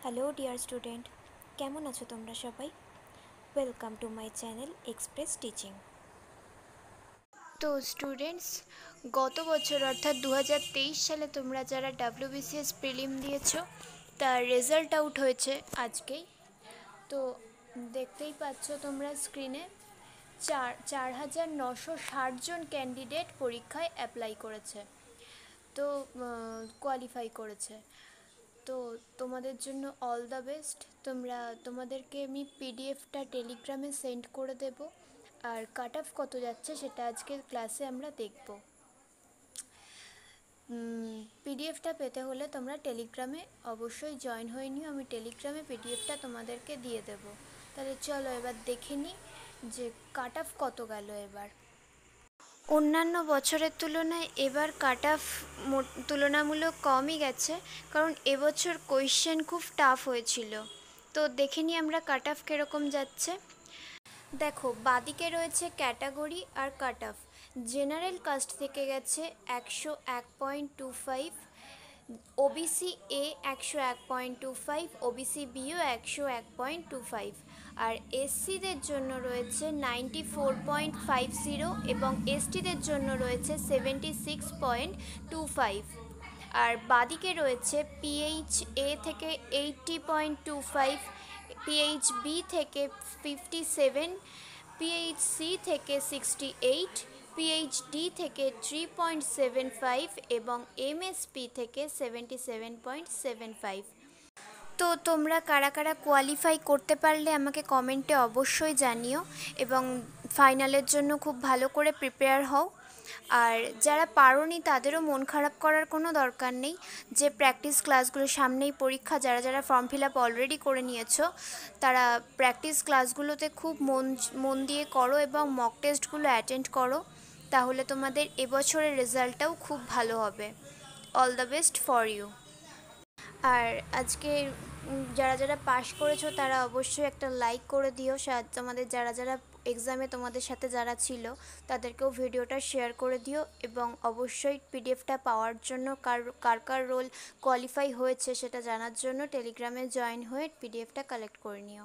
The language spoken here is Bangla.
হ্যালো ডিয়ার স্টুডেন্ট, কেমন আছো তোমরা সবাই? Welcome to my channel express teaching. তো স্টুডেন্টস, গত বছর অর্থাৎ 2023 সালে তোমরা যারা WBCS প্রিলিম দিয়েছো তার রেজাল্ট আউট হয়েছে আজকেই। তো দেখতেই পাচ্ছ তোমরা স্ক্রিনে 4,960 জন ক্যান্ডিডেট পরীক্ষায় অ্যাপ্লাই করেছে, তো কোয়ালিফাই করেছে। তো তোমাদের জন্য অল দ্য বেস্ট। তোমাদেরকে আমি পিডিএফটা টেলিগ্রামে সেন্ড করে দেব, আর কাট অফ কত যাচ্ছে সেটা আজকের ক্লাসে আমরা দেখব। পিডিএফটা পেতে হলে তোমরা টেলিগ্রামে অবশ্যই জয়েন হয়ে নিও, আমি টেলিগ্রামে পিডিএফটা তোমাদেরকে দিয়ে দেব। তাহলে চলো এবার দেখে নিই যে কাট অফ কত গেল এবার। অন্যান্য বছরের তুলনায় এবার কাট অফ তুলনামূলক কমই গেছে, কারণ এবছর কোয়েশ্চেন খুব টাফ হয়েছিল। তো দেখে নিই আমরা কাট অফ কীরকম যাচ্ছে। দেখো, বাদিকে রয়েছে ক্যাটাগরি আর কাট অফ। জেনারেল কাস্ট থেকে গেছে 101.25, ওবিসি এ 101.25, ওবিসি বিও 101.25, আর এসসিদের জন্য রয়েছে 94.50 এবং এসটিদের জন্য রয়েছে 76.25। আর বাদিকে রয়েছে পিএইচ এ থেকে 80.25, পিএইচ বি থেকে 57, পিএইচ সি থেকে 68, পিএইচডি থেকে 3.75 এবং এমএসপি থেকে 77.75। তো তোমরা কারা কারা কোয়ালিফাই করতে পারলে আমাকে কমেন্টে অবশ্যই জানিও, এবং ফাইনালের জন্য খুব ভালো করে প্রিপেয়ার হও। আর যারা পারোনি তাদেরও মন খারাপ করার কোনো দরকার নেই, যে প্র্যাকটিস ক্লাসগুলো, সামনেই পরীক্ষা, যারা যারা ফর্ম ফিল আপ অলরেডি করে নিয়েছো তারা প্র্যাকটিস ক্লাসগুলোতে খুব মন দিয়ে করো এবং মক টেস্টগুলো অ্যাটেন্ড করো, তাহলে তোমাদের এবছরের রেজাল্টটাও খুব ভালো হবে। All the best for you. আর আজকে যারা যারা পাশ করেছো তারা অবশ্যই একটা লাইক করে দিও। তোমাদের যারা যারা এক্সামে তোমাদের সাথে যারা ছিল তাদেরকেও ভিডিওটা শেয়ার করে দিও, এবং অবশ্যই পিডিএফটা পাওয়ার জন্য কার কার রোল কোয়ালিফাই হয়েছে সেটা জানার জন্য টেলিগ্রামে জয়েন হয়ে পিডিএফটা কালেক্ট করে নিও।